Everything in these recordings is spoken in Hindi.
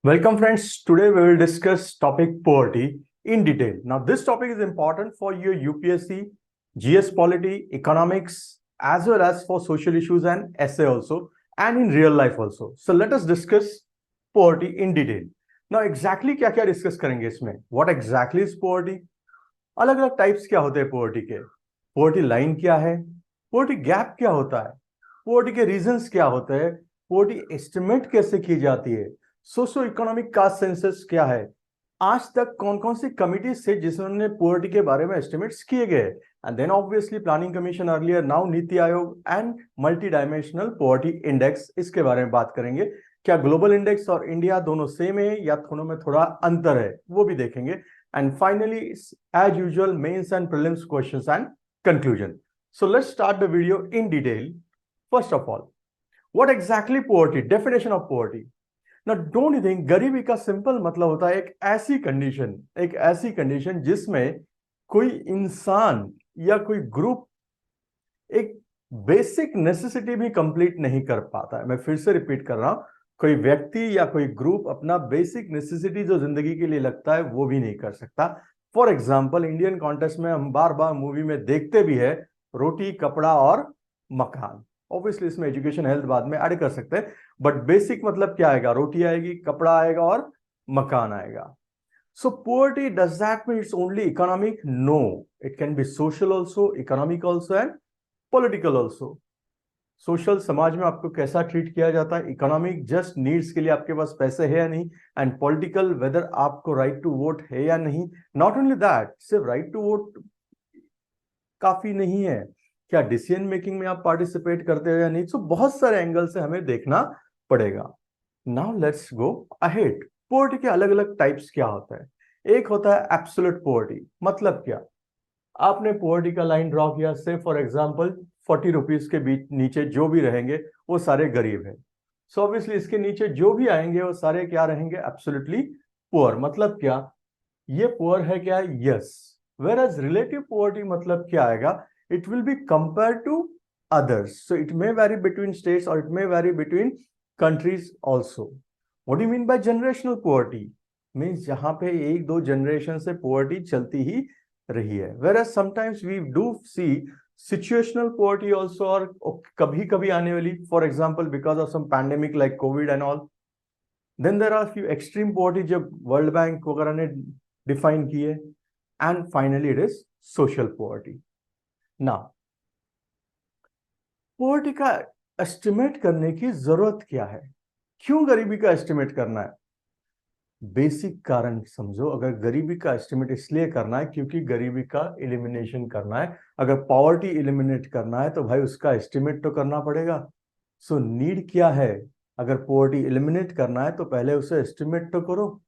Welcome friends. Today we will discuss topic poverty in detail. Now this topic is important for your UPSC, GS Polity, Economics as well as for social issues and essay also and in real life also. So let us discuss poverty in detail. Now exactly क्या-क्या discuss करेंगे इसमें? What exactly is poverty? अलग-अलग types क्या होते हैं poverty के? Poverty line क्या है? Poverty gap क्या होता है? Poverty के reasons क्या होते हैं? Poverty estimate कैसे की जाती है? सोशो इकोनॉमिक कास्ट सेंसस क्या है? आज तक कौन कौन सी कमिटीज से जिन्होंने पोवर्टी के बारे में एस्टिमेट्स किए गए? And then obviously planning commission earlier, now NITI Aayog and multi dimensional poverty index, इसके बारे में बात करेंगे। क्या ग्लोबल इंडेक्स और इंडिया दोनों सेम है या दोनों में थोड़ा अंतर है, वो भी देखेंगे। And finally as usual mains and prelims questions and conclusion. So let's start the video in detail. First of all, what exactly poverty, definition of poverty. ना डोंट यू थिंक गरीबी का सिंपल मतलब होता है एक ऐसी कंडीशन जिसमें कोई इंसान या कोई ग्रुप एक बेसिक नेसेसिटी भी कंप्लीट नहीं कर पाता है। मैं फिर से रिपीट कर रहा हूं, कोई व्यक्ति या कोई ग्रुप अपना बेसिक नेसेसिटी जो जिंदगी के लिए लगता है वो भी नहीं कर सकता। फॉर एग्जाम्पल इंडियन कॉन्टेक्स्ट में हम बार बार मूवी में देखते भी है रोटी, कपड़ा और मकान। ऑब्वियसली इसमें एजुकेशन हेल्थ बाद में ऐड कर सकते हैं, बट बेसिक मतलब क्या आएगा? रोटी आएगी, कपड़ा आएगा और मकान आएगा। So poverty, does that mean it's only economic? No, it can be social also, economic also and political also. Social, समाज में आपको कैसा ट्रीट किया जाता है। इकोनॉमिक, जस्ट नीड्स के लिए आपके पास पैसे है या नहीं। एंड पॉलिटिकल, वेदर आपको राइट टू वोट है या नहीं। नॉट ओनली दैट, सिर्फ राइट टू वोट काफी नहीं है, क्या डिसीजन मेकिंग में आप पार्टिसिपेट करते हो या नहीं। सो बहुत सारे एंगल से हमें देखना पड़ेगा। Now let's go ahead. Poverty के अलग अलग टाइप्स क्या होता है? एक होता है एब्सोल्यूट पोवर्टी। मतलब क्या? आपने पोवर्टी का लाइन ड्रॉ किया, से फॉर एग्जांपल 40 रुपीज के बीच नीचे जो भी रहेंगे वो सारे गरीब हैं। सो ऑब्वियसली इसके नीचे जो भी आएंगे वो सारे क्या रहेंगे? Absolutely poor. मतलब क्या? ये पुअर है क्या? Yes. Whereas relative poverty मतलब क्या आएगा? It will be compare to others. So it may vary between states और it may vary between countries also. What do you mean by generational poverty? Means जहां पे एक दो जनरेशन से poverty चलती ही रही है। Whereas sometimes we do see situational poverty also, और कभी कभी आने वाली, for example because of some pandemic like COVID and all. Then there are few extreme poverty जो World Bank वगैरह ने define की है। And finally it is social poverty. Now, poverty का एस्टिमेट करने की जरूरत क्या है? क्यों गरीबी का एस्टिमेट करना है? बेसिक कारण समझो। अगर गरीबी का एस्टिमेट इसलिए करना है क्योंकि गरीबी का एलिमिनेशन करना है। अगर पॉवर्टी एलिमिनेट करना है तो भाई उसका एस्टिमेट तो करना पड़ेगा। सो नीड क्या है? अगर पॉवर्टी एलिमिनेट करना है तो पहले उसे एस्टिमेट तो करो।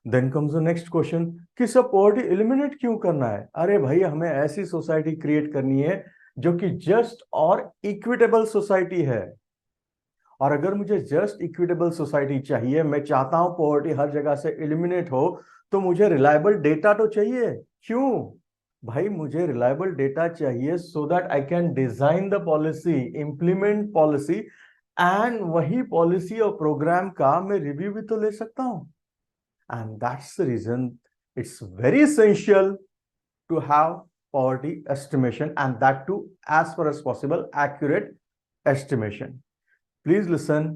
Then comes the next question कि सब पॉवर्टी एलिमिनेट क्यों करना है? अरे भाई हमें ऐसी सोसाइटी क्रिएट करनी है जो कि जस्ट और इक्विटेबल सोसाइटी है। और अगर मुझे जस्ट इक्विटेबल सोसाइटी चाहिए, मैं चाहता हूं पॉवर्टी हर जगह से एलिमिनेट हो, तो मुझे रिलायबल डेटा तो चाहिए। क्यों भाई? मुझे रिलायबल डेटा चाहिए so that I can design the policy, implement policy, and वही पॉलिसी और प्रोग्राम का मैं रिव्यू भी तो ले सकता हूं। And that's the reason it's very essential to have poverty estimation, and that too as far as possible accurate estimation. Please listen.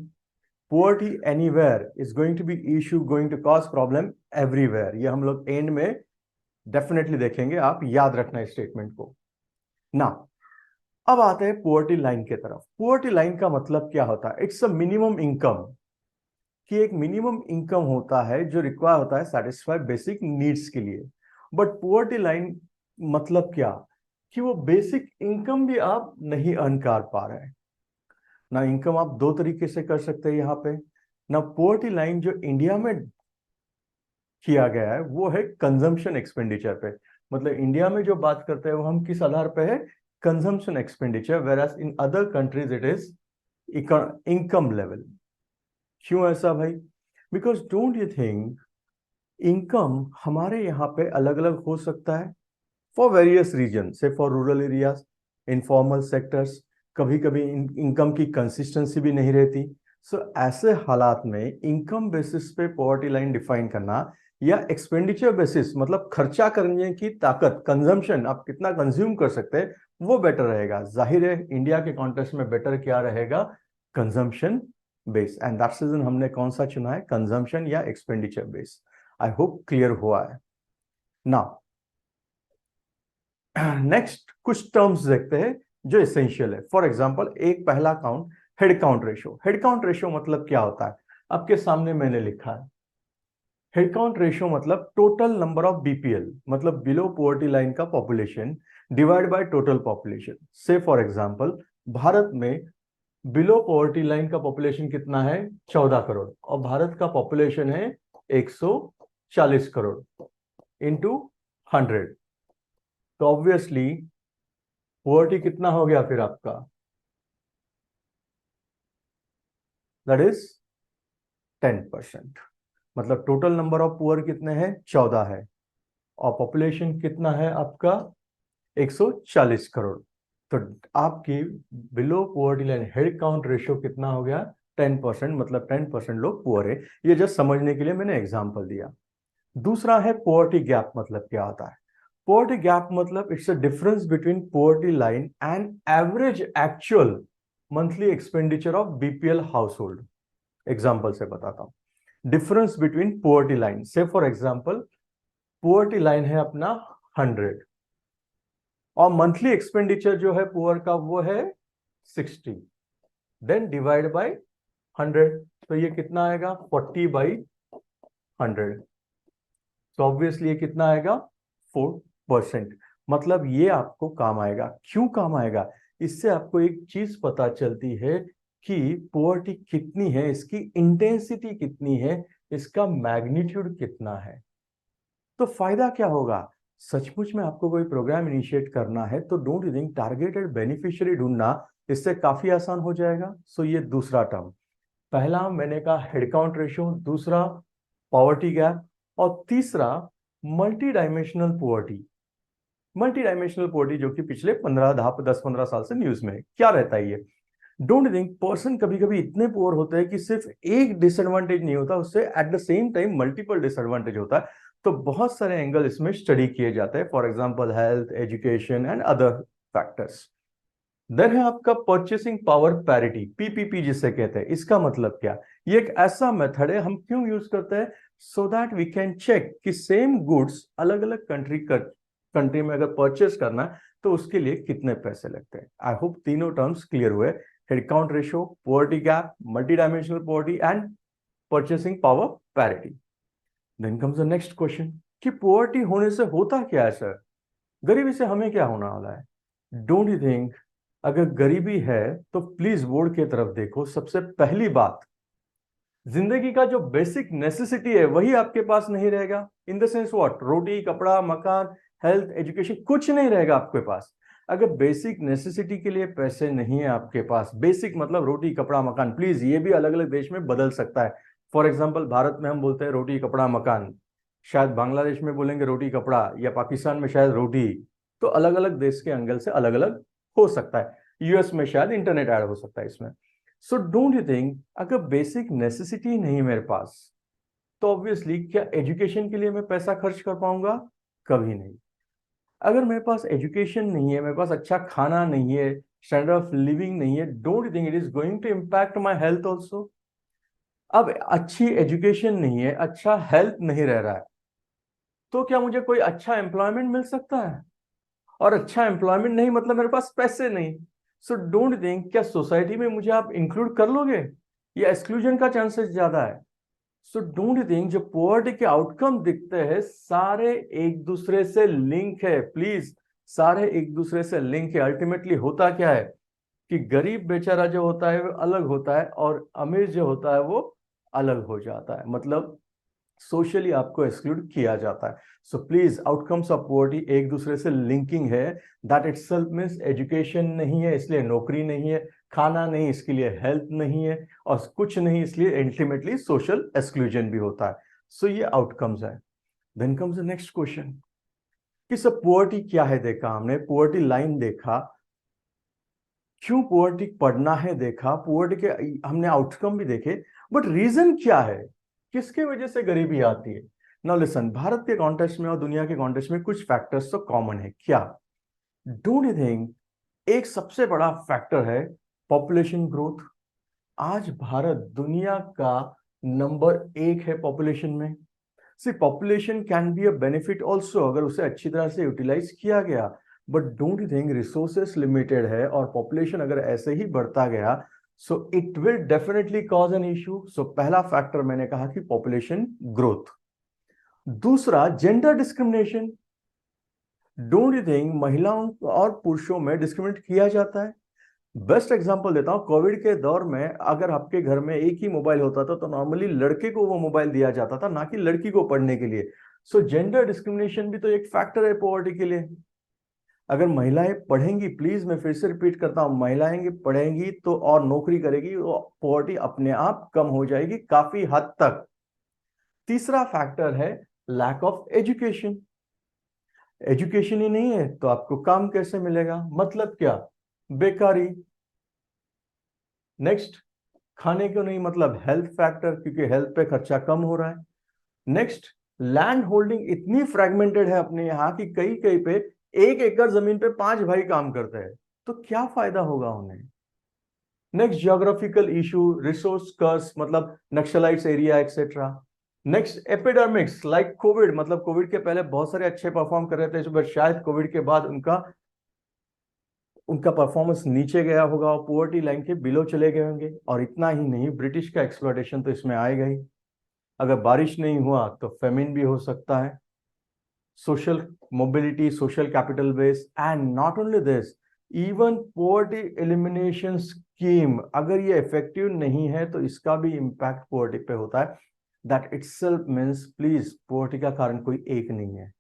Poverty anywhere is going to be issue, going to cause problem everywhere. ये हम लोग एंड में डेफिनेटली देखेंगे, आप याद रखना इस स्टेटमेंट को ना। अब आते हैं पोवर्टी लाइन के तरफ। पोवर्टी लाइन का मतलब क्या होता है? इट्स अ मिनिमम इनकम, कि एक मिनिमम इनकम होता है जो रिक्वायर होता है सेटिस्फाई बेसिक नीड्स के लिए। बट पोवर्टी लाइन मतलब क्या? कि वो बेसिक इनकम भी आप नहीं अर्न कर पा रहे हैं ना। इनकम आप दो तरीके से कर सकते हैं यहाँ पे ना। पोवर्टी लाइन जो इंडिया में किया गया है वो है कंजम्पशन एक्सपेंडिचर पे। मतलब इंडिया में जो बात करते हैं वो हम किस आधार पे है? Consumption expenditure. Where as in other countries it is income level. क्यों ऐसा भाई? Because don't you think income हमारे यहाँ पे अलग अलग हो सकता है for various reason, say for rural areas, informal sectors, कभी कभी इनकम की कंसिस्टेंसी भी नहीं रहती। सो ऐसे हालात में इनकम बेसिस पे पॉवर्टी लाइन डिफाइन करना या एक्सपेंडिचर बेसिस मतलब खर्चा करने की ताकत, कंजम्पशन, आप कितना कंज्यूम कर सकते हैं, वो बेटर रहेगा। जाहिर है इंडिया के कॉन्टेक्स्ट में बेटर क्या रहेगा, consumption base, and that's reason हमने कौन सा चुना है, कंजम्पशन या expenditure base. I hope clear हुआ है। नाउ नेक्स्ट कुछ टर्म्स देखते हैं जो एसेंशियल है। फॉर एग्जांपल एक पहला count, head count ratio. Head count ratio मतलब क्या होता है, आपके सामने मैंने लिखा है। हेड काउंट रेशियो मतलब टोटल नंबर ऑफ बीपीएल, मतलब बिलो पॉवर्टी लाइन का population divide by total population. से फॉर एग्जांपल भारत में बिलो पॉवर्टी लाइन का पॉपुलेशन कितना है, 14 करोड़, और भारत का पॉपुलेशन है 140 करोड़ इंटू 100। तो ऑब्वियसली पॉवर्टी कितना हो गया फिर आपका, दैट इज 10%। मतलब टोटल नंबर ऑफ पुअर कितने हैं, 14 है, और पॉपुलेशन कितना है आपका 140 करोड़। तो आपकी below poverty line head count ratio कितना हो गया, 10%, मतलब 10% लोग पुअर है। ये जस्ट समझने के लिए मैंने एग्जांपल दिया। दूसरा है पॉवर्टी गैप। मतलब क्या होता है, पॉवर्टी गैप मतलब it's a difference between poverty line and average actual monthly expenditure of BPL house hold. Example से बताता हूं। डिफरेंस बिटवीन पॉवर्टी लाइन, से फॉर एग्जाम्पल पॉवर्टी लाइन है अपना 100 और मंथली एक्सपेंडिचर जो है पुअर का वो है 60, देन डिवाइड बाय 100, तो ये कितना आएगा 40/100। तो ऑब्वियसली ये कितना आएगा 4%। मतलब ये आपको काम आएगा। क्यों काम आएगा, इससे आपको एक चीज पता चलती है कि पॉवर्टी कितनी है, इसकी इंटेंसिटी कितनी है, इसका मैग्नीट्यूड कितना है। तो फायदा क्या होगा, सचमुच में आपको कोई प्रोग्राम इनिशिएट करना है तो don't you think targeted beneficiary ढूंढना इससे काफी आसान हो जाएगा। सो ये दूसरा टर्म, पहला मैंने कहा हेड काउंट रेशियो, दूसरा पॉवर्टी गैप, और तीसरा multi dimensional poverty. Multi dimensional poverty जो कि पिछले 10-15 साल से न्यूज में है। क्या रहता है ये, डोंट थिंक पर्सन कभी कभी इतने पुअर होते हैं कि सिर्फ एक डिसएडवांटेज नहीं होता, उससे at the same time multiple disadvantage होता है। तो बहुत सारे एंगल इसमें स्टडी किए जाते हैं, for example health, education and other factors. Then है आपका परचेसिंग पावर पैरिटी, पीपीपी जिसे कहते हैं। इसका मतलब क्या, ये एक ऐसा मेथड है, हम क्यों यूज करते हैं, so that we can check कि सेम गुड्स अलग अलग कंट्री में अगर परचेस करना है तो उसके लिए कितने पैसे लगते हैं। आई होप तीनों टर्म्स क्लियर हुए, head count ratio, poverty gap, multi dimensional poverty and purchasing power parity. Then comes the next question कि पॉवर्टी होने से होता क्या है सर, गरीबी से हमें क्या होने वाला है। डोंट यू थिंक अगर गरीबी है तो प्लीज बोर्ड की तरफ देखो। सबसे पहली बात, जिंदगी का जो बेसिक नेसेसिटी है वही आपके पास नहीं रहेगा। इन द सेंस व्हाट, रोटी, कपड़ा, मकान, हेल्थ, एजुकेशन, कुछ नहीं रहेगा आपके पास। अगर बेसिक नेसेसिटी के लिए पैसे नहीं है आपके पास, बेसिक मतलब रोटी, कपड़ा, मकान, प्लीज ये भी अलग अलग देश में बदल सकता है। फॉर एग्जाम्पल भारत में हम बोलते हैं रोटी, कपड़ा, मकान, शायद बांग्लादेश में बोलेंगे रोटी, कपड़ा, या पाकिस्तान में शायद रोटी। तो अलग अलग देश के एंगल से अलग अलग हो सकता है। यूएस में शायद इंटरनेट ऐड हो सकता है इसमें। सो डोंट यू थिंक अगर बेसिक नेसेसिटी नहीं है मेरे पास तो ऑब्वियसली क्या एजुकेशन के लिए मैं पैसा खर्च कर पाऊंगा, कभी नहीं। अगर मेरे पास एजुकेशन नहीं है, मेरे पास अच्छा खाना नहीं है, स्टैंडर्ड ऑफ लिविंग नहीं है, don't you think it is going to impact my health also. अब अच्छी एजुकेशन नहीं है, अच्छा हेल्थ नहीं रह रहा है, तो क्या मुझे कोई अच्छा एम्प्लॉयमेंट मिल सकता है, और अच्छा एम्प्लॉयमेंट नहीं मतलब मेरे पास पैसे नहीं। सो डोंट थिंक क्या सोसाइटी में मुझे आप इंक्लूड कर लोगे, या एक्सक्लूजन का चांसेस ज्यादा है। सो डोंट थिंक जो पॉवर्टी के आउटकम दिखते हैं सारे एक दूसरे से लिंक है, प्लीज, सारे एक दूसरे से लिंक है। अल्टीमेटली होता क्या है कि गरीब बेचारा जो होता है वो अलग होता है, और अमीर जो होता है वो अलग हो जाता है, मतलब सोशली आपको एक्सक्लूड किया जाता है। So please, outcomes of poverty एक दूसरे से लिंकिंग है। दैट इटसेल्फ मींस एजुकेशन नहीं है इसलिए नौकरी नहीं है, खाना नहीं इसके लिए हेल्थ नहीं है, और कुछ नहीं इसलिए अल्टीमेटली सोशल एक्सक्लूजन भी होता है। सो ये आउटकम्स है। Then comes the next question कि सब पॉवर्टी क्या है, देखा हमने, पॉवर्टी लाइन देखा, क्यों पुअर्टी पढ़ना है देखा, पुअर्टी के हमने आउटकम भी देखे, बट रीजन क्या है, किसके वजह से गरीबी आती है। नाउ लिसन, भारत के कॉन्टेक्स्ट में और दुनिया के कॉन्टेक्स्ट में कुछ फैक्टर्स तो कॉमन है। क्या, डोंट यू थिंक एक सबसे बड़ा फैक्टर है पॉपुलेशन ग्रोथ। आज भारत दुनिया का नंबर 1 है पॉपुलेशन में। See population can be a benefit also अगर उसे अच्छी तरह से यूटिलाइज किया गया, but don't you think resources limited है और पॉपुलेशन अगर ऐसे ही बढ़ता गया so it will definitely cause an issue. So पहला फैक्टर मैंने कहा कि पॉपुलेशन ग्रोथ। दूसरा, gender discrimination. Don't you think महिलाओं और पुरुषों में डिस्क्रिमिनेट किया जाता है। बेस्ट एग्जांपल देता हूं, कोविड के दौर में अगर आपके घर में एक ही मोबाइल होता था तो नॉर्मली लड़के को वो मोबाइल दिया जाता था, ना कि लड़की को पढ़ने के लिए। सो जेंडर डिस्क्रिमिनेशन भी तो एक फैक्टर है पॉवर्टी के लिए। अगर महिलाएं पढ़ेंगी, प्लीज मैं फिर से रिपीट करता हूं, महिलाएं पढ़ेंगी तो और नौकरी करेगी, वो पॉवर्टी अपने आप कम हो जाएगी काफी हद तक। तीसरा फैक्टर है लैक ऑफ एजुकेशन। एजुकेशन ही नहीं है तो आपको काम कैसे मिलेगा, मतलब क्या, बेकारी। नेक्स्ट, खाने को नहीं मतलब हेल्थ फैक्टर, क्योंकि हेल्थ पे खर्चा कम हो रहा है। नेक्स्ट, लैंड होल्डिंग इतनी फ्रेगमेंटेड है अपने यहाँ की कई कई पे 1 एकड़ जमीन पे 5 भाई काम करते हैं, तो क्या फायदा होगा उन्हें। नेक्स्ट, ज्योग्राफिकल इशू, रिसोर्स कर्स मतलब Naxalites area etcetera. Next, epidemics like Covid, मतलब कोविड के पहले बहुत सारे अच्छे परफॉर्म कर रहे थे, बट शायद कोविड के बाद उनका परफॉर्मेंस नीचे गया होगा और पुअर्टी लाइन के बिलो चले गए होंगे। और इतना ही नहीं, ब्रिटिश का एक्सप्लॉयटेशन तो इसमें आएगा ही। अगर बारिश नहीं हुआ तो फेमिन भी हो सकता है। social mobility, social capital base, and not only this, even poverty elimination scheme अगर ये effective नहीं है तो इसका भी impact poverty पे होता है। That itself means, please, poverty का कारण कोई एक नहीं है।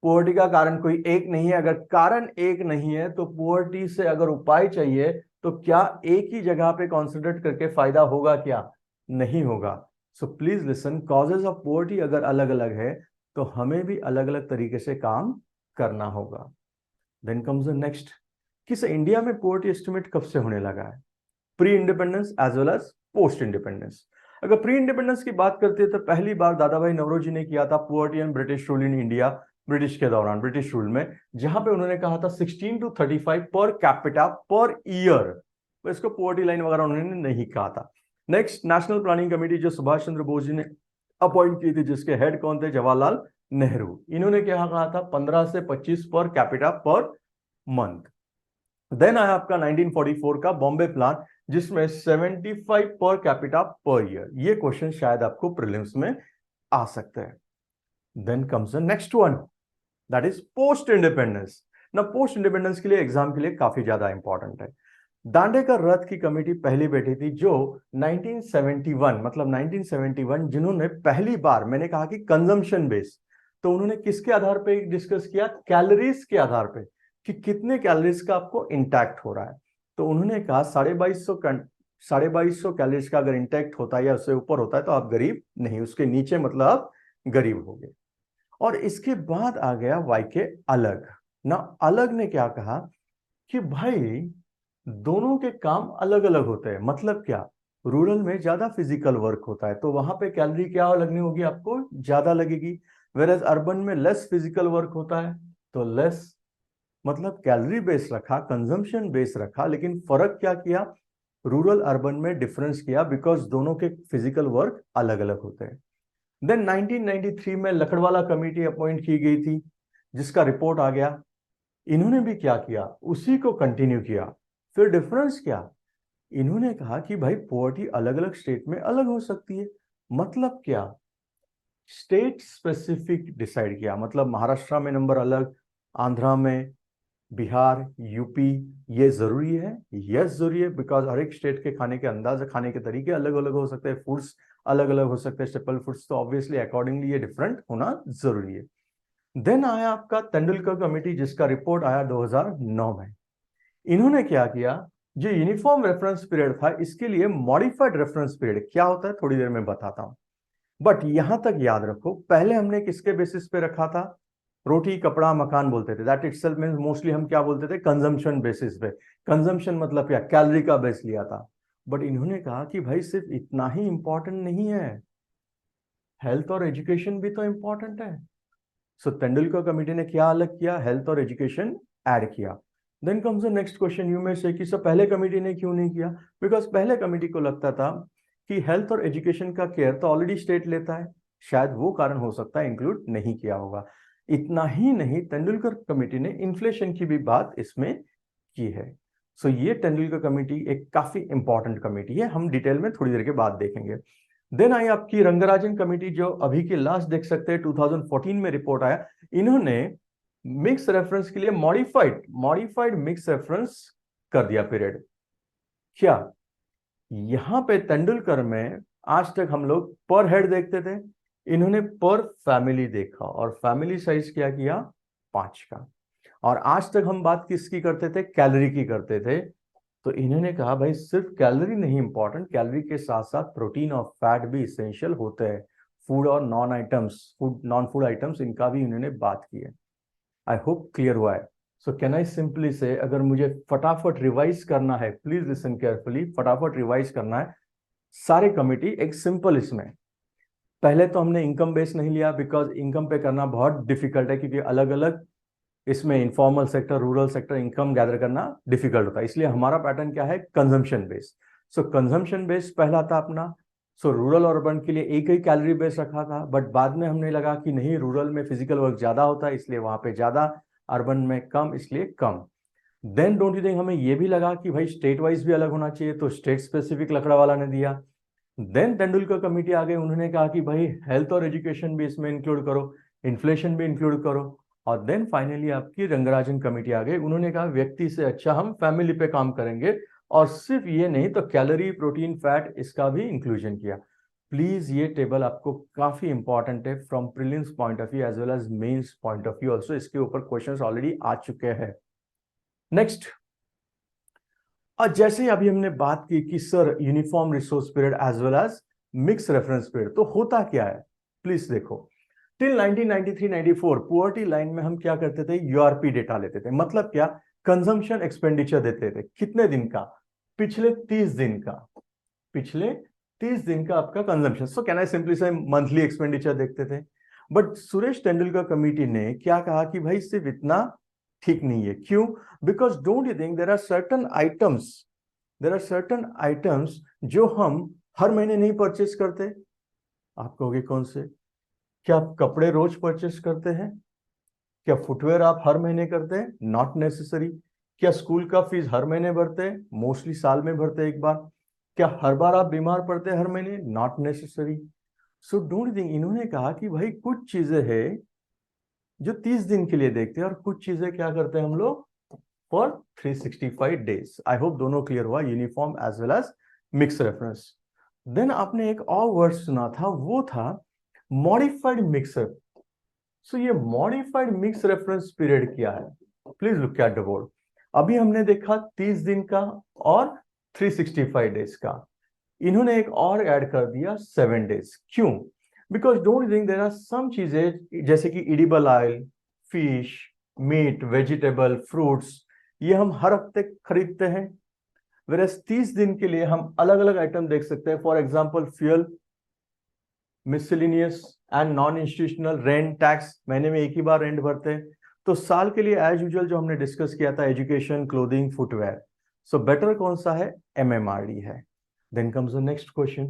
poverty का कारण कोई एक नहीं है। अगर कारण एक नहीं है तो poverty से अगर उपाय चाहिए तो क्या एक ही जगह पे कॉन्सेंट्रेट करके फायदा होगा क्या, नहीं होगा। So please listen, causes of poverty अगर अलग अलग है तो हमें भी अलग अलग तरीके से काम करना होगा। देन कम्स द नेक्स्ट, किस इंडिया में पोवर्टी एस्टिमेट कब से होने लगा है, pre independence as well as post independence. अगर प्री इंडिपेंडेंस की बात करते हैं तो पहली बार दादा भाई नौरोजी ने किया था poverty and British rule in India, British के दौरान, ब्रिटिश रूल में, जहां पे उन्होंने कहा था 16 to 35 per capita per year. तो इसको पोवर्टी लाइन वगैरह उन्होंने नहीं कहा था। नेक्स्ट, नेशनल प्लानिंग कमेटी जो सुभाष चंद्र बोस जी ने अपॉइंट की थी, जिसके हेड कौन थे, जवाहरलाल नेहरू। इन्होंने क्या कहा था, 15 से 25 per capita per month. Then आया आपका 1944 का बॉम्बे प्लान, जिसमें 75 पर कैपिटा पर ईयर। ये क्वेश्चन शायद आपको प्रीलिम्स में आ सकते हैं। Then comes the next one, that is post independence. ना पोस्ट इंडिपेंडेंस के लिए एग्जाम के लिए काफी ज्यादा इंपॉर्टेंट है। दांडेकर रथ की कमेटी पहली बैठी थी जो 1971, मतलब 1971, जिन्होंने पहली बार, मैंने कहा कि कंजम्पशन बेस, तो उन्होंने किसके आधार पे डिस्कस किया, कैलोरीज के आधार पे, कि कितने कैलोरीज का आपको इंटैक्ट हो रहा है। तो उन्होंने कहा 2250 कैलोरीज का अगर इंटैक्ट होता है या उससे ऊपर होता है तो आप गरीब नहीं, उसके नीचे मतलब आप गरीब हो गए। और इसके बाद आ गया वाई के अलग ना। अलग ने क्या कहा कि भाई दोनों के काम अलग अलग होते हैं, मतलब क्या, रूरल में ज्यादा फिजिकल वर्क होता है तो वहां पे कैलोरी क्या लगनी होगी, आपको ज्यादा लगेगी। वेरएज अर्बन में लेस फिजिकल वर्क होता है तो लेस, मतलब कैलोरी बेस रखा, कंजम्पशन बेस रखा, लेकिन फर्क क्या किया, रूरल अर्बन में डिफरेंस किया, बिकॉज दोनों के फिजिकल वर्क अलग अलग होते हैं। देन 1993 में लकड़वाला कमेटी अपॉइंट की गई थी, जिसका रिपोर्ट आ गया। इन्होंने भी क्या किया, उसी को कंटिन्यू किया। फिर डिफरेंस क्या, इन्होंने कहा कि भाई पॉवर्टी अलग अलग स्टेट में अलग हो सकती है, मतलब क्या, स्टेट स्पेसिफिक डिसाइड किया। मतलब महाराष्ट्र में नंबर अलग, आंध्रा में, बिहार, यूपी, ये जरूरी है, यस जरूरी है, बिकॉज हर एक स्टेट के खाने के अंदाज, खाने के तरीके अलग अलग हो सकते हैं, फूड्स अलग अलग हो सकते हैं, स्टेपल फूड्स, तो ऑब्वियसली अकॉर्डिंगली ये डिफरेंट होना जरूरी है। देन आया आपका तेंदुलकर कमेटी, जिसका रिपोर्ट आया 2009 में। इन्होंने क्या किया, जो यूनिफॉर्म रेफरेंस पीरियड था, इसके लिए मॉडिफाइड रेफरेंस पीरियड क्या होता है थोड़ी देर में बताता हूं, बट यहां तक याद रखो, पहले हमने किसके बेसिस पे रखा था, रोटी कपड़ा मकान बोलते थे, दैट इटसेल्फ मींस मोस्टली हम क्या बोलते थे, कंजम्पशन बेसिस पे। कंजम्पशन मतलब क्या, कैलोरी का बेस लिया था। बट इन्होंने कहा कि भाई सिर्फ इतना ही इंपॉर्टेंट नहीं है, हेल्थ और एजुकेशन भी तो इंपॉर्टेंट है। सो तेंदुलकर कमेटी ने क्या अलग किया, हेल्थ और एजुकेशन ऐड किया। Then comes the next question, यू में से कि सर पहले कमेटी ने क्यों नहीं किया? बिकॉज पहले कमेटी को लगता था कि हेल्थ और एजुकेशन का केयर तो ऑलरेडी स्टेट लेता है, शायद वो कारण हो सकता है इंक्लूड नहीं किया होगा। इतना ही नहीं, तेंदुलकर कमेटी ने इन्फ्लेशन की भी बात इसमें की है। सो ये तेंदुलकर कमेटी एक काफी इंपॉर्टेंट कमेटी है, हम डिटेल में थोड़ी देर के बाद देखेंगे। देन आई आपकी रंगराजन कमेटी, जो अभी के लास्ट देख सकते हैं 2014 में रिपोर्ट आया। इन्होंने मिक्स रेफरेंस के लिए मॉडिफाइड मिक्स रेफरेंस कर दिया पीरियड। क्या यहां पे तेंदुलकर में आज तक हम लोग पर हेड देखते थे, इन्होंने पर फैमिली देखा और फैमिली साइज क्या किया, 5 का। और आज तक हम बात किसकी करते थे, कैलोरी की करते थे। तो इन्होंने कहा भाई सिर्फ कैलोरी नहीं इंपॉर्टेंट, कैलोरी के साथ साथ प्रोटीन और फैट भी इसेंशियल होते हैं। फूड और नॉन फूड आइटम्स इनका भी इन्होंने बात की है। आई होप क्लियर हुआ है। सो कैन आई सिंपली से, अगर मुझे फटाफट रिवाइज करना है, प्लीज लिसन केयरफुली, फटाफट रिवाइज करना है सारे कमिटी एक सिंपल इसमें। पहले तो हमने इनकम बेस नहीं लिया, बिकॉज इनकम पे करना बहुत डिफिकल्ट है, क्योंकि अलग अलग इसमें informal sector, rural sector income gather करना डिफिकल्ट होता है। इसलिए हमारा पैटर्न क्या है, कंजम्पशन बेस। सो कंजम्पशन बेस पहला था अपना। सो रूरल और अर्बन के लिए एक ही कैलोरी बेस रखा था, बट बाद में हमने लगा कि नहीं, रूरल में फिजिकल वर्क ज्यादा होता है इसलिए वहां पे ज्यादा, अर्बन में कम इसलिए कम। देन डोंट यू थिंक हमें ये भी लगा कि भाई स्टेट वाइज भी अलग होना चाहिए, तो स्टेट स्पेसिफिक लकड़ा वाला ने दिया। देन तेंदुलकर कमेटी आ गई, उन्होंने कहा कि भाई हेल्थ और एजुकेशन भी इसमें इंक्लूड करो, इन्फ्लेशन भी इंक्लूड करो। और देन फाइनली आपकी रंगराजन कमेटी आ गई, उन्होंने कहा व्यक्ति से अच्छा हम फैमिली पे काम करेंगे, और सिर्फ ये नहीं तो कैलोरी, प्रोटीन, फैट इसका भी इंक्लूजन किया। प्लीज ये टेबल आपको काफी इंपॉर्टेंट है from prelims point of view as well as mains point of view also, इसके ऊपर क्वेश्चंस ऑलरेडी आ चुके हैं। नेक्स्ट, और जैसे ही अभी हमने बात की कि sir uniform resource period as well as mix reference period, तो होता क्या है प्लीज देखो। टिल 1993-94 पुअर्टी लाइन में हम क्या करते थे, यूआरपी डेटा लेते थे। मतलब क्या, कंजम्पशन एक्सपेंडिचर देते थे, कितने दिन का, पिछले 30 दिन का, पिछले 30 दिन का आपका consumption. So can I simply से मंथली एक्सपेंडिचर देखते थे। बट सुरेश तेंदुलकर कमेटी ने क्या कहा कि भाई सिर्फ इतना ठीक नहीं है। क्यों? Because don't you think there are certain items जो हम हर महीने नहीं परचेस करते। आप कहोगे कौन से? क्या आप कपड़े रोज परचेस करते हैं? क्या फुटवेयर आप हर महीने करते हैं? Not necessary. क्या स्कूल का फीस हर महीने भरते हैं? मोस्टली साल में भरते हैं एक बार। क्या हर बार आप बीमार पड़ते हैं हर महीने? Not necessary. So don't think, इन्होंने कहा कि भाई कुछ चीजें हैं जो 30 दिन के लिए देखते हैं, और कुछ चीजें क्या करते हैं हम लोग फॉर 365 डेज। आई होप दोनों क्लियर हुआ, uniform as well as mix reference. Then आपने एक और वर्ड सुना था, वो था मॉडिफाइड मिक्स। सो ये मॉडिफाइड मिक्स रेफरेंस पीरियड क्या है? Please look at the board. अभी हमने देखा 30 दिन का और 365 डेज का, इन्होंने एक और ऐड कर दिया 7 डेज। क्यों? Because don't think, there are some चीजें जैसे कि edible oil, fish, meat, vegetable, fruits, ये हम हर हफ्ते खरीदते हैं। वेरएस 30 दिन के लिए हम अलग अलग आइटम देख सकते हैं। For example fuel, miscellaneous and non institutional, rent, tax, महीने में एक ही बार रेंट भरते हैं। तो साल के लिए एज यूजुअल जो हमने डिस्कस किया था, education, clothing, footwear. So better कौन सा है? एमएमआरडी है। Then comes the next question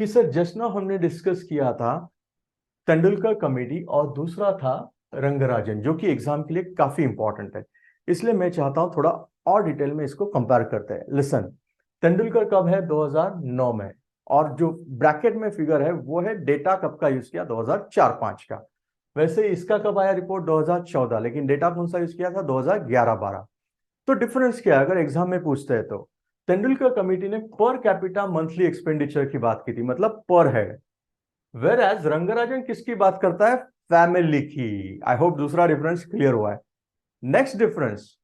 कि सर जस्ट नाउ हमने डिस्कस किया था तेंदुलकर कमेटी और दूसरा था रंगराजन, जो कि एग्जाम के लिए काफी इंपॉर्टेंट है। इसलिए मैं चाहता हूं थोड़ा और डिटेल में इसको कंपेयर करते हैं। लिसन, तेंदुलकर कब है? 2009 में, और जो ब्रैकेट में फिगर है वो है डेटा कब का यूज किया, 2004-5 का। वैसे इसका कब आया रिपोर्ट? 2014, लेकिन डेटा कौन सा यूज किया था? 2011-12। तो डिफरेंस क्या है अगर एग्जाम में पूछते हैं तो? तेंदुलकर कमेटी ने पर कैपिटा मंथली एक्सपेंडिचर की बात की थी, मतलब पर हेड। वेर एज रंगराजन किसकी बात करता है? फैमिली की। आई होप दूसरा डिफरेंस क्लियर हुआ है। नेक्स्ट डिफरेंस,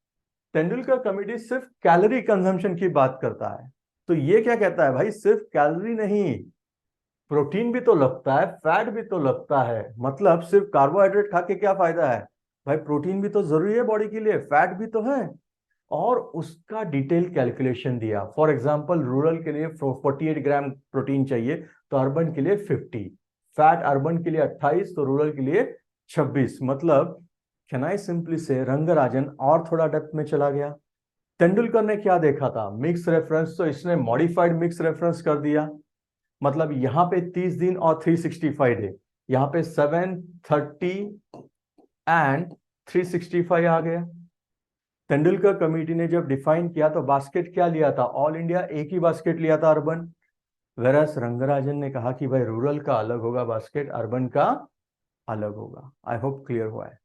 तेंदुलकर कमेटी सिर्फ कैलोरी कंजम्पशन की बात करता है, तो ये क्या कहता है भाई? सिर्फ कैलोरी नहीं, प्रोटीन भी तो लगता है, फैट भी तो लगता है, मतलब सिर्फ कार्बोहाइड्रेट खा के क्या फायदा है भाई? प्रोटीन भी तो जरूरी है बॉडी के लिए, फैट भी तो है। और उसका डिटेल कैलकुलेशन दिया। फॉर एग्जांपल रूरल के लिए 48 ग्राम प्रोटीन चाहिए, तो अर्बन के लिए 50। फैट अर्बन के लिए 28, तो रूरल के लिए 26। मतलब कैन आई सिंपली से रंगराजन और थोड़ा डेप्थ में चला गया। तेंदुलकर ने क्या देखा था? मिक्स रेफरेंस, तो इसने मॉडिफाइड मिक्स रेफरेंस कर दिया। मतलब यहाँ पे 30 दिन और 365 डे, यहाँ पे 730 एंड 365 आ गया। तेंदुलकर कमेटी ने जब डिफाइन किया तो बास्केट क्या लिया था? ऑल इंडिया एक ही बास्केट लिया था, अर्बन। वेरस रंगराजन ने कहा कि भाई रूरल का अलग होगा बास्केट, अर्बन का अलग होगा। आई होप क्लियर हुआ है।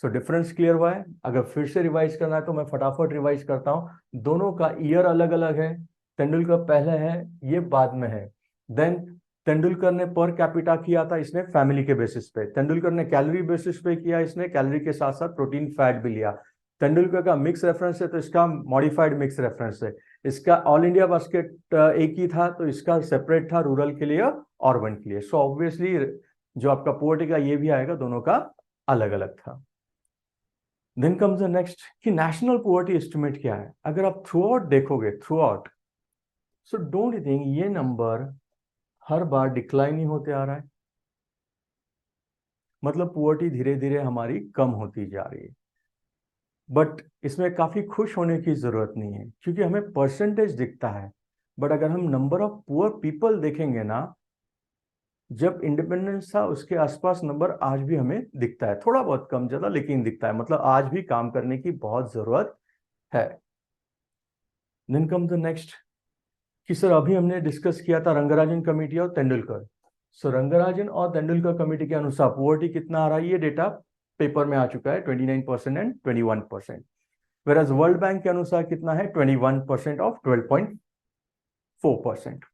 सो डिफरेंस क्लियर हुआ है। अगर फिर से रिवाइज करना है तो मैं फटाफट रिवाइज करता हूं। दोनों का ईयर अलग अलग है। तेंदुलकर पहले है, ये बाद में है। देन तेंदुलकर ने पर कैपिटा किया था, इसने फैमिली के बेसिस पे। तेंदुलकर ने कैलोरी बेसिस पे किया, इसने कैलोरी के साथ साथ प्रोटीन फैट भी लिया। तेंदुलकर का मिक्स रेफरेंस है तो इसका मॉडिफाइड मिक्स रेफरेंस है। इसका ऑल इंडिया बास्केट एक ही था तो इसका सेपरेट था, रूरल के लिए और अर्बन के लिए। सो ऑब्वियसली जो आपका पोवर्टी का ये भी आएगा, दोनों का अलग अलग था। देन कम्स द नेक्स्ट कि नेशनल पोवर्टी एस्टिमेट क्या है। अगर आप थ्रू आउट देखोगे, through out, so don't you think ये नंबर हर बार डिक्लाइन ही होते आ रहा है? मतलब पोवर्टी धीरे धीरे हमारी कम होती जा रही है। बट इसमें काफी खुश होने की जरूरत नहीं है, क्योंकि हमें परसेंटेज दिखता है। बट अगर हम नंबर ऑफ पुअर पीपल देखेंगे ना, जब इंडिपेंडेंस था उसके आसपास नंबर आज भी हमें दिखता है, थोड़ा बहुत कम ज्यादा लेकिन दिखता है। मतलब आज भी काम करने की बहुत जरूरत है। देन कम द नेक्स्ट कि सर अभी हमने डिस्कस किया था रंगराजन कमेटी और तेंदुलकर। सो रंगराजन और तेंदुलकर कमेटी के अनुसार पोवर्टी कितना आ रहा है, ये डेटा पेपर में आ चुका है, 29% एंड 21%। वेराज वर्ल्ड बैंक के अनुसार कितना है? 21% of 12.4%।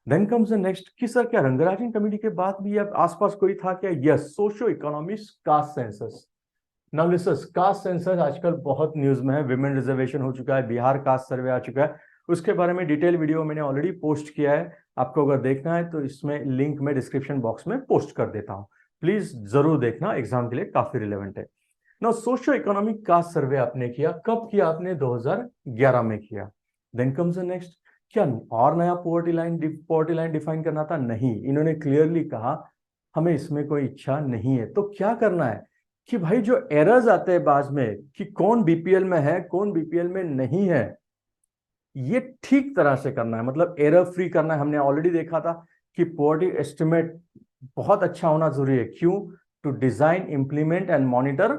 Then comes the next कि सर क्या रंगराजन कमेटी के बाद भी अब आसपास कोई था क्या? Yes, socio economic caste census. Now listen, caste census आजकल बहुत न्यूज में है। विमेन रिजर्वेशन हो चुका है, बिहार कास्ट सर्वे आ चुका है, उसके बारे में डिटेल वीडियो मैंने ऑलरेडी पोस्ट किया है। आपको अगर देखना है तो इसमें लिंक में डिस्क्रिप्शन बॉक्स में पोस्ट कर देता हूं, प्लीज जरूर देखना, एग्जाम के लिए काफी रिलेवेंट है। नाउ सोशियो इकोनॉमिक कास्ट सर्वे आपने किया, कब किया आपने? 2011 में किया। देन कम्स द नेक्स्ट, क्या और नया पोवर्टी लाइन डिफाइन करना था? नहीं, इन्होंने क्लियरली कहा हमें इसमें कोई इच्छा नहीं है। तो क्या करना है कि भाई जो एरर्स आते हैं बाद में कि कौन बीपीएल में है, कौन बीपीएल में नहीं है, ये ठीक तरह से करना है, मतलब एरर फ्री करना है। हमने ऑलरेडी देखा था कि पोवर्टी एस्टिमेट बहुत अच्छा होना जरूरी है। क्यों? To design, implement and monitor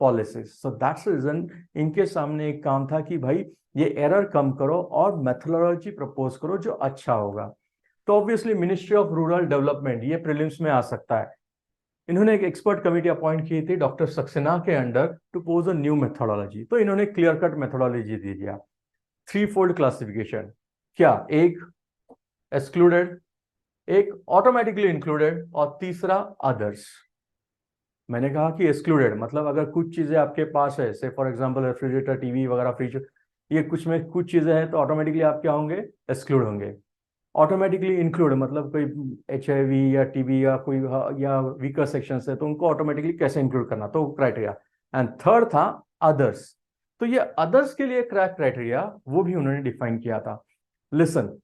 policies. So that's reason इनके सामने एक काम था कि भाई ये एरर कम करो और मेथोडोलॉजी प्रपोज करो जो अच्छा होगा। तो obviously ministry of rural development, ये प्रीलिम्स में आ सकता है। इन्होंने एक एक्सपर्ट कमेटी अपॉइंट की थी डॉक्टर सक्सेना के under to pose a new methodology. तो इन्होंने क्लियर कट मेथोडोलॉजी दे दिया। थ्री फोल्ड क्लासिफिकेशन, क्या? एक एक्सक्लूडेड, एक ऑटोमेटिकली इंक्लूडेड और तीसरा अदर्स। मैंने कहा कि एक्सक्लूडेड मतलब अगर कुछ चीजें आपके पास है, से फॉर एग्जांपल रेफ्रिजरेटर, टीवी वगैरह, फ्रिज, ये कुछ में कुछ चीजें हैं तो ऑटोमेटिकली आप क्या होंगे? एक्सक्लूड होंगे। ऑटोमेटिकली इंक्लूड मतलब कोई HIV या टीबी या कोई या वीकर सेक्शन है तो उनको ऑटोमेटिकली कैसे इंक्लूड करना, तो क्राइटेरिया। एंड थर्ड था अदर्स। तो ये अदर्स के लिए क्रैक क्राइटेरिया वो भी उन्होंने डिफाइन किया था। लिसन,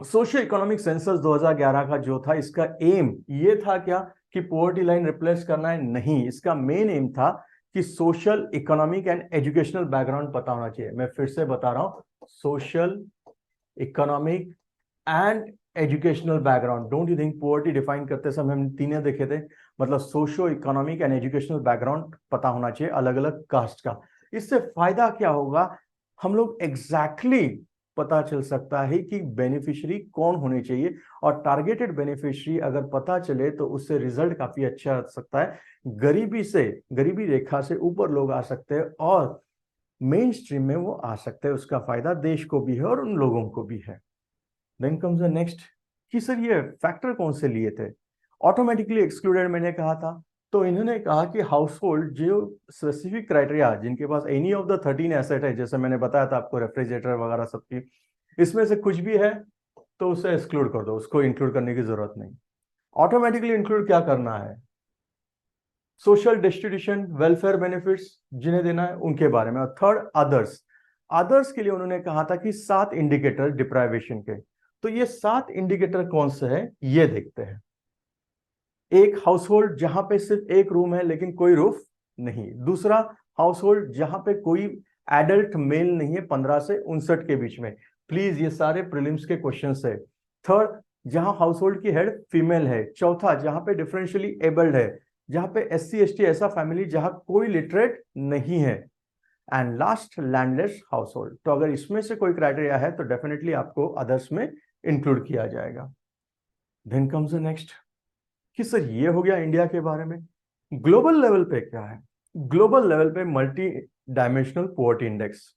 सोशियो इकोनॉमिक सेंसस 2011 का जो था, इसका एम ये था क्या कि पोवर्टी लाइन रिप्लेस करना है? नहीं, इसका मेन एम था कि social, economic and educational background पता होना चाहिए। मैं फिर से बता रहा हूं, social, economic and educational background. Don't you think poverty define करते समय हम तीनों देखे थे, मतलब socio economic and educational background पता होना चाहिए अलग अलग कास्ट का। इससे फायदा क्या होगा? हम लोग एग्जैक्टली पता चल सकता है कि बेनिफिशियरी कौन होने चाहिए, और टारगेटेड बेनिफिशियरी अगर पता चले तो उससे रिजल्ट काफी अच्छा आ सकता है। गरीबी रेखा से ऊपर लोग आ सकते हैं और मेन स्ट्रीम में वो आ सकते हैं। उसका फायदा देश को भी है और उन लोगों को भी है। देन कम्स द नेक्स्ट कि सर ये फैक्टर कौन से लिए थे? ऑटोमेटिकली एक्सक्लूडेड मैंने कहा था, तो इन्होंने कहा कि हाउस होल्ड जो स्पेसिफिक क्राइटेरिया, जिनके पास एनी ऑफ द 13 एसेट है, जैसे मैंने बताया था आपको रेफ्रिजरेटर वगैरह सबकी, इसमें से कुछ भी है तो उसे एक्सक्लूड कर दो, उसको इंक्लूड करने की जरूरत नहीं। ऑटोमेटिकली इंक्लूड क्या करना है, सोशल डिस्ट्रीब्यूशन, वेलफेयर बेनिफिट्स जिन्हें देना है उनके बारे में। और थर्ड, अदर्स। अदर्स के लिए उन्होंने कहा था कि 7 इंडिकेटर डिप्राइवेशन के। तो ये 7 इंडिकेटर कौन से हैं ये देखते हैं। एक, हाउस होल्ड जहां पे सिर्फ एक रूम है लेकिन कोई रूफ नहीं। दूसरा, हाउस होल्ड जहां पे कोई एडल्ट मेल नहीं है 15 से 59 के बीच में। प्लीज ये सारे प्रीलिम्स के क्वेश्चन है। थर्ड, जहां हाउस होल्ड की हेड फीमेल है। चौथा, जहां पे डिफरेंशियली एबल्ड है, जहां पे SC ST ऐसा फैमिली जहां कोई लिटरेट नहीं है। And last, landless house hold. तो अगर इसमें से कोई क्राइटेरिया है तो डेफिनेटली आपको अदर्स में इंक्लूड किया जाएगा। देन कम्स द नेक्स्ट कि सर ये हो गया इंडिया के बारे में। ग्लोबल लेवल पे क्या है, ग्लोबल लेवल पे मल्टी डायमेंशनल पोवर्टी इंडेक्स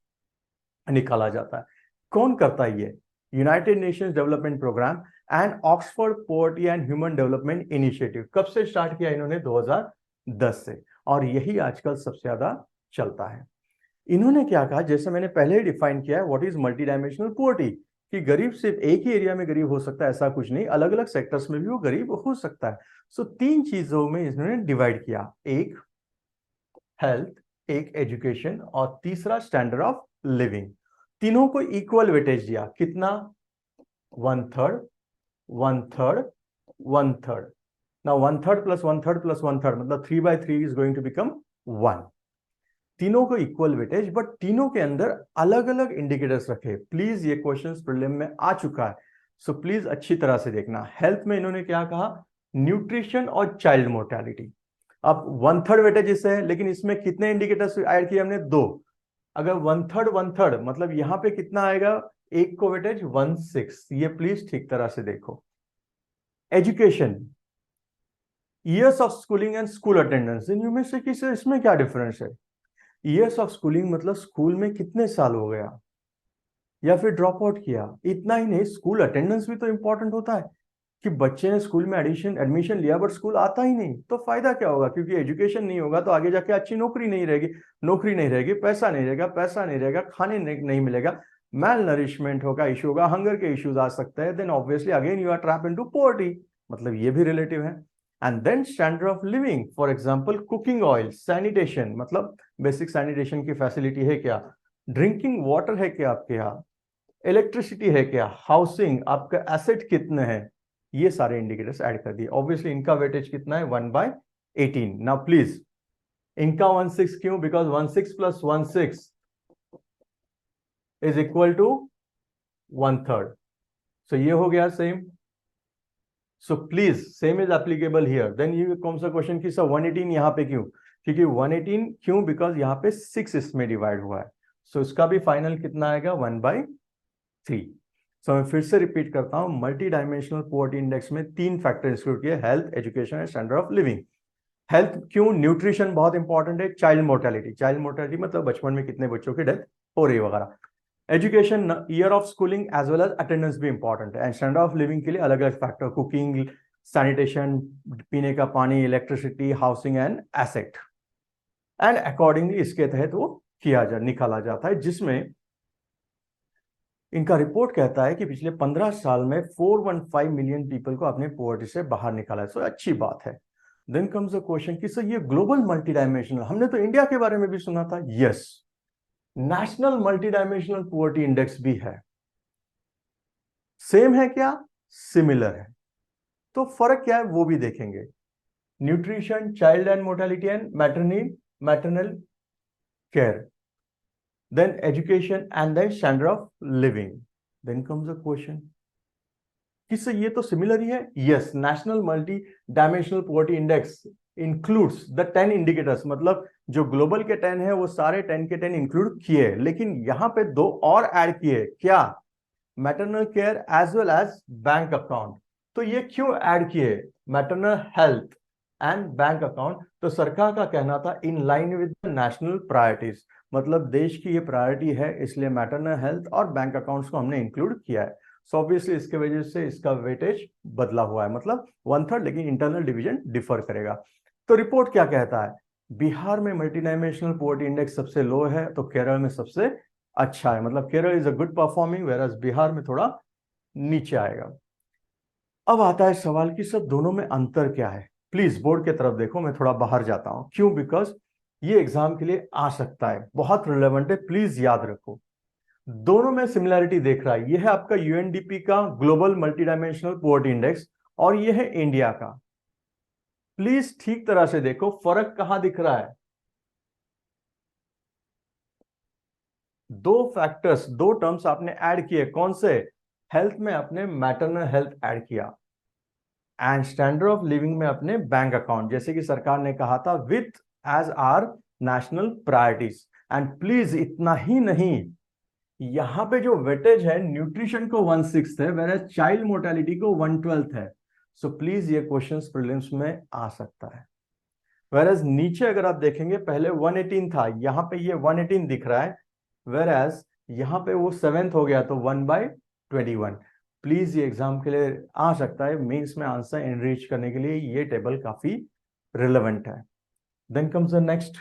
निकाला जाता है। कौन करता है ये, United Nations development programme and Oxford poverty and human development initiative. कब से स्टार्ट किया इन्होंने, 2010 से, और यही आजकल सबसे ज्यादा चलता है। इन्होंने क्या कहा, जैसे मैंने पहले ही डिफाइन किया है what is multi dimensional poverty, कि गरीब सिर्फ एक ही एरिया में गरीब हो सकता है ऐसा कुछ नहीं, अलग अलग सेक्टर्स में भी वो गरीब हो सकता है। सो 3 चीजों में इन्होंने डिवाइड किया, एक हेल्थ, एक एजुकेशन और तीसरा स्टैंडर्ड ऑफ लिविंग। तीनों को इक्वल वेटेज दिया, कितना, 1/3, 1/3, 1/3। नाउ 1/3 प्लस 1/3 प्लस 1/3 मतलब 3/3 इज गोइंग टू बिकम 1। तीनों को इक्वल वेटेज, बट तीनों के अंदर अलग अलग इंडिकेटर्स रखे। प्लीज ये क्वेश्चंस प्रीलिम में आ चुका है, सो प्लीज अच्छी तरह से देखना। हेल्थ में इन्होंने क्या कहा, न्यूट्रिशन और चाइल्ड मोर्टेलिटी। अब 1/3 वेटेज इससे है, लेकिन इसमें कितने इंडिकेटर्स ऐड किए हमने, 2। अगर 1/3 1/3 मतलब यहां पे कितना आएगा, एक को वेटेज 1/6। ये प्लीज ठीक तरह से देखो। Education, years of schooling and school attendance, इनमें से किसी इसमें क्या डिफरेंस है। ईयर्स ऑफ स्कूलिंग मतलब स्कूल में कितने साल हो गया या फिर ड्रॉप आउट किया। इतना ही नहीं, स्कूल अटेंडेंस भी तो इंपॉर्टेंट होता है, कि बच्चे ने स्कूल में एडमिशन लिया बट स्कूल आता ही नहीं, तो फायदा क्या होगा, क्योंकि एजुकेशन नहीं होगा तो आगे जाके अच्छी नौकरी नहीं रहेगी, नौकरी नहीं रहेगी, पैसा नहीं रहेगा, पैसा नहीं रहेगा, खाने नहीं मिलेगा, मैल नरिशमेंट होगा, इशू होगा, हंगर के इश्यूज आ सकते हैं। Then obviously again you are trap into poverty, मतलब ये भी रिलेटिव है। And then standard of living, for example cooking oil, sanitation, मतलब बेसिक सैनिटेशन की फैसिलिटी है क्या, ड्रिंकिंग वाटर है क्या आपके यहाँ, इलेक्ट्रिसिटी है क्या, हाउसिंग, आपका एसेट कितने हैं, ये सारे इंडिकेटर्स ऐड कर दिए। ऑब्वियसली इनका वेटेज कितना है, 1/18। नाउ प्लीज इनका 1/6 क्यों, because 1/6 plus 1/6 is equal to 1/3। So ये हो गया same. So please same is applicable here. Then ये कौन सा क्वेश्चन की सर 118 यहाँ पे क्यों, क्योंकि 118 क्यों, बिकॉज यहाँ पे 6 इसमें डिवाइड हुआ है। सो इसका भी फाइनल कितना आएगा, 1/3। सो मैं फिर से रिपीट करता हूं, मल्टी डायमेंशनल पोवर्टी इंडेक्स में 3 फैक्टर इंक्लूड किए, health, education and standard of living. Health क्यों, न्यूट्रिशन बहुत इंपॉर्टेंट है, चाइल्ड मोर्टेलिटी, चाइल्ड मोर्टेलिटी मतलब बचपन में कितने बच्चों की डेथ हो रही वगैरह, education, year of schooling as well as attendance भी इंपॉर्टेंट है, एंड स्टैंडर्ड ऑफ लिविंग के लिए अलग अलग फैक्टर, कुकिंग, सैनिटेशन, पीने का पानी, electricity, housing and asset. And accordingly इसके तहत वो निकाला जाता है, जिसमें इनका रिपोर्ट कहता है कि पिछले 15 साल में 415 मिलियन पीपल को अपने पॉवर्टी से बाहर निकाला है। सो अच्छी बात है। देन कम्स द क्वेश्चन कि सर ये ग्लोबल मल्टी डायमेंशनल, हमने तो इंडिया के बारे में भी सुना था। Yes, national multi dimensional poverty index भी है। सेम है क्या, सिमिलर है। तो फर्क क्या है वो भी देखेंगे। Nutrition, child and mortality and maternal care, then education and then standard of living. Then comes the question कि सर ये तो सिमिलर ही है। Yes, national multi dimensional poverty index includes the 10 indicators, मतलब जो ग्लोबल के 10 है वो सारे 10 के 10 इंक्लूड किए, लेकिन यहां पे 2 और ऐड किए, क्या, maternal care as well as bank account. तो ये क्यों ऐड किए, maternal health and bank account, तो सरकार का कहना था in line with the national priorities, मतलब देश की ये प्रायोरिटी है, इसलिए मैटरनल हेल्थ और बैंक अकाउंट्स को हमने इंक्लूड किया है। सो ऑब्वियसली इसके वजह से इसका वेटेज बदला हुआ है, मतलब 1/3, लेकिन इंटरनल डिवीजन डिफर करेगा। तो रिपोर्ट क्या कहता है, बिहार में मल्टी डायमेंशनल पॉवर्टी इंडेक्स सबसे लो है, तो केरल में सबसे अच्छा है, मतलब Kerala is a good performing, whereas Bihar में थोड़ा नीचे आएगा। अब आता है सवाल कि सर दोनों में अंतर क्या है। प्लीज बोर्ड की तरफ देखो, मैं थोड़ा बाहर जाता हूं। क्यों? बिकॉज ये एग्जाम के लिए आ सकता है, बहुत रिलेवेंट है, प्लीज याद रखो। दोनों में सिमिलैरिटी देख रहा है। यह है आपका यूएनडीपी का global multi dimensional poverty index और यह है इंडिया का। प्लीज ठीक तरह से देखो, फर्क कहां दिख रहा है। दो फैक्टर्स, दो टर्म्स आपने ऐड किए। कौन से? हेल्थ में आपने मैटरनल हेल्थ ऐड किया एंड स्टैंडर्ड ऑफ लिविंग में अपने बैंक अकाउंट, जैसे कि सरकार ने कहा था, with as are national priorities. And please इतना ही नहीं, यहां पे जो वेटेज है न्यूट्रिशन को 1/6 है, वेर चाइल्ड मोर्टेलिटी को 1/12 है। सो प्लीज ये क्वेश्चंस प्रीलिम्स में आ सकता है। वेर नीचे अगर आप देखेंगे पहले 118 था, यहां पे ये 118 दिख रहा है, वेर यहां पे वो 7th हो गया तो 1/21। प्लीज ये एग्जाम के लिए आ सकता है, मेंस में आंसर एनरिच करने के लिए ये टेबल काफी रिलेवेंट है। देन कम्स द नेक्स्ट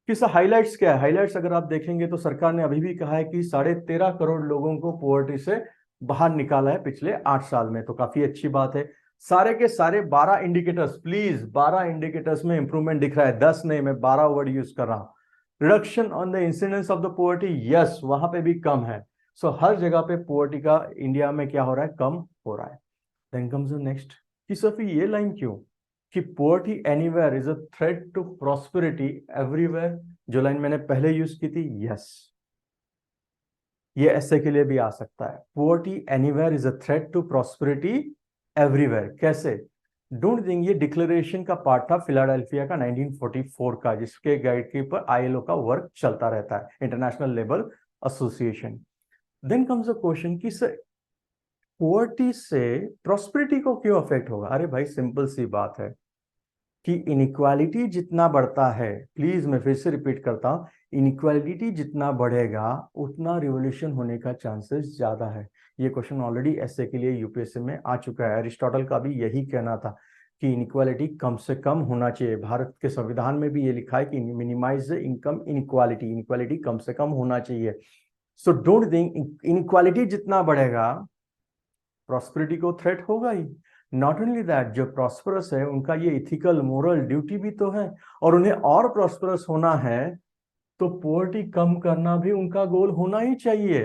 कि सर हाइलाइट्स क्या है। हाइलाइट्स अगर आप देखेंगे तो सरकार ने अभी भी कहा है कि 13.5 करोड़ लोगों को पॉवर्टी से बाहर निकाला है पिछले 8 साल में, तो काफी अच्छी बात है। सारे के सारे 12 इंडिकेटर्स, प्लीज 12 इंडिकेटर्स में इंप्रूवमेंट दिख रहा है, 10 नहीं, मैं 12 वर्ड यूज कर रहा हूं। Reduction on the incidence of the poverty, yes, वहां पे भी कम है। सो हर जगह पे पॉवर्टी का इंडिया में क्या हो रहा है, कम हो रहा है। देन कम्स द नेक्स्ट कि सफी ये लाइन क्यों कि poverty anywhere is a threat to prosperity everywhere, जो लाइन मैंने पहले यूज की थी, यस, ये ऐसे के लिए भी आ सकता है। Poverty anywhere is a threat to prosperity everywhere. कैसे? डोंट थिंक ये डिक्लेरेशन का पार्ट था फिलाडेल्फिया का 1944 का, जिसके गाइड के ऊपर आईएलओ का वर्क चलता रहता है, international labour association. Then comes a question कि सर पॉवर्टी से प्रॉस्पेरिटी को क्यों अफेक्ट होगा। अरे भाई सिंपल सी बात है कि इनइक्वालिटी जितना बढ़ता है, प्लीज मैं फिर से रिपीट करता हूं, इनइक्वालिटी जितना बढ़ेगा उतना रिवोल्यूशन होने का चांसेस ज्यादा है। ये क्वेश्चन ऑलरेडी ऐसे के लिए यूपीएससी में आ चुका है। अरिस्टोटल का भी यही कहना था कि इनइक्वालिटी कम से कम होना चाहिए। भारत के संविधान में भी ये लिखा है कि मिनिमाइज इनकम इनइक्वालिटी, इनइक्वालिटी कम से कम होना चाहिए। सो डोंट थिंक इनइक्वालिटी जितना बढ़ेगा प्रॉस्पेरिटी को थ्रेट होगा ही। नॉट ओनली दैट, जो प्रॉस्परस है उनका ये इथिकल मोरल ड्यूटी भी तो है, और उन्हें और प्रॉस्परस होना है तो पॉवर्टी कम करना भी उनका गोल होना ही चाहिए,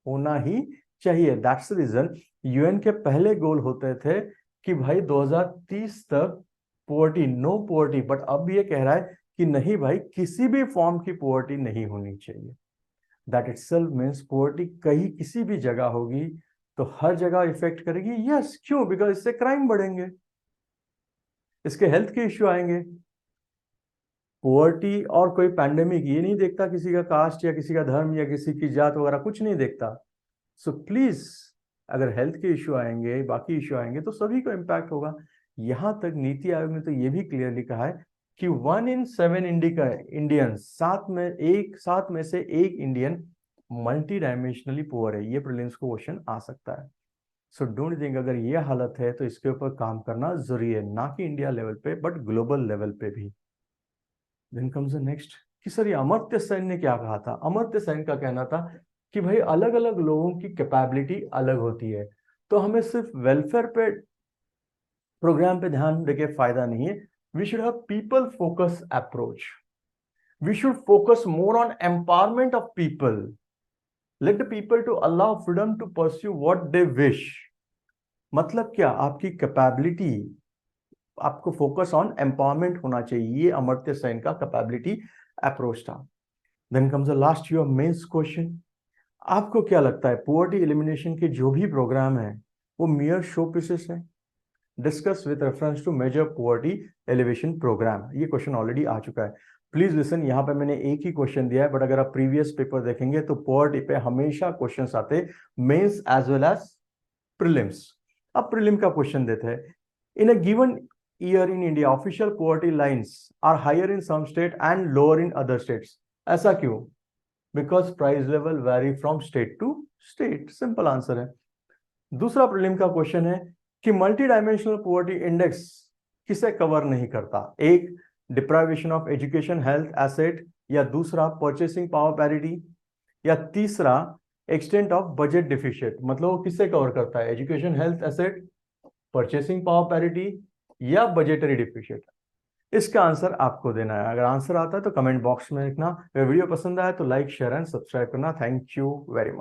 होना ही चाहिए। दैट्स द रीजन यूएन के पहले गोल होते थे कि भाई 2030 तक पॉवर्टी, नो पॉवर्टी, बट अब ये कह रहा है कि नहीं भाई, किसी भी फॉर्म की पॉवर्टी नहीं होनी चाहिए। दैट इटसेल्फ मीन्स पॉवर्टी कहीं किसी भी जगह होगी तो हर जगह इफेक्ट करेगी। यस, क्यों? बिकॉज इससे क्राइम बढ़ेंगे, इसके हेल्थ के इश्यू आएंगे। पॉवर्टी और कोई पैंडेमिक ये नहीं देखता किसी का कास्ट या किसी का धर्म या किसी की जात वगैरह, कुछ नहीं देखता। सो प्लीज, अगर हेल्थ के इश्यू आएंगे, बाकी इश्यू आएंगे तो सभी को इम्पैक्ट होगा। यहां तक नीति आयोग ने तो ये भी क्लियरली कहा है कि 1 in 7 इंडियन, सात में से एक इंडियन मल्टी डायमेंशनली पुअर है। ये प्रीलिम्स को क्वेश्चन आ सकता है। सो डोंट थिंक, अगर ये हालत है तो इसके ऊपर काम करना जरूरी है, ना कि इंडिया लेवल पे बट ग्लोबल लेवल पे भी। देन कम्स द नेक्स्ट कि सर ये अमर्त्य सेन ने क्या कहा था। अमर्त्य सेन का कहना था कि भाई अलग अलग लोगों की कैपेबिलिटी अलग होती है, तो हमें सिर्फ वेलफेयर पे, प्रोग्राम पे ध्यान देके फायदा नहीं है। We should have people focus approach, we should focus more on empowerment of people, let the people to allow freedom to pursue what they wish. मतलब क्या? आपकी कैपेबिलिटी, आपको फोकस ऑन एम्पावरमेंट होना चाहिए। ये अमर्त्य सेन का कैपेबिलिटी अप्रोच था। Then comes the last your mains question. आपको क्या लगता है पॉवर्टी एलिमिनेशन के जो भी प्रोग्राम है वो मियर शो पीसेस है? Discuss with reference to major poverty alleviation programme, ये क्वेश्चन ऑलरेडी आ चुका है। प्लीज लिसन, यहाँ पे मैंने एक ही क्वेश्चन दिया है, बट अगर आप प्रीवियस पेपर देखेंगे तो पॉवर्टी पे हमेशा क्वेश्चंस आते, mains as well as prelims. अब प्रीलिम का क्वेश्चन देते हैं, in a given year in India official poverty lines are higher in some state and lower in other states. ऐसा क्यों? Because price level vary from state to state, simple answer है। दूसरा प्रीलिम का क्वेश्चन है कि मल्टी डायमेंशनल पॉवर्टी इंडेक्स किसे कवर नहीं करता। एक, deprivation of education health asset, या दूसरा परचेसिंग पावर पैरिटी, या तीसरा एक्सटेंट ऑफ बजट डिफिशिट, मतलब वो किससे कवर करता है, education, health, asset, purchasing power parity या बजटरी डिफिशिट। इसका आंसर आपको देना है। अगर आंसर आता है तो कमेंट बॉक्स में लिखना। अगर वीडियो पसंद आया तो लाइक, शेयर एंड सब्सक्राइब करना। Thank you very much.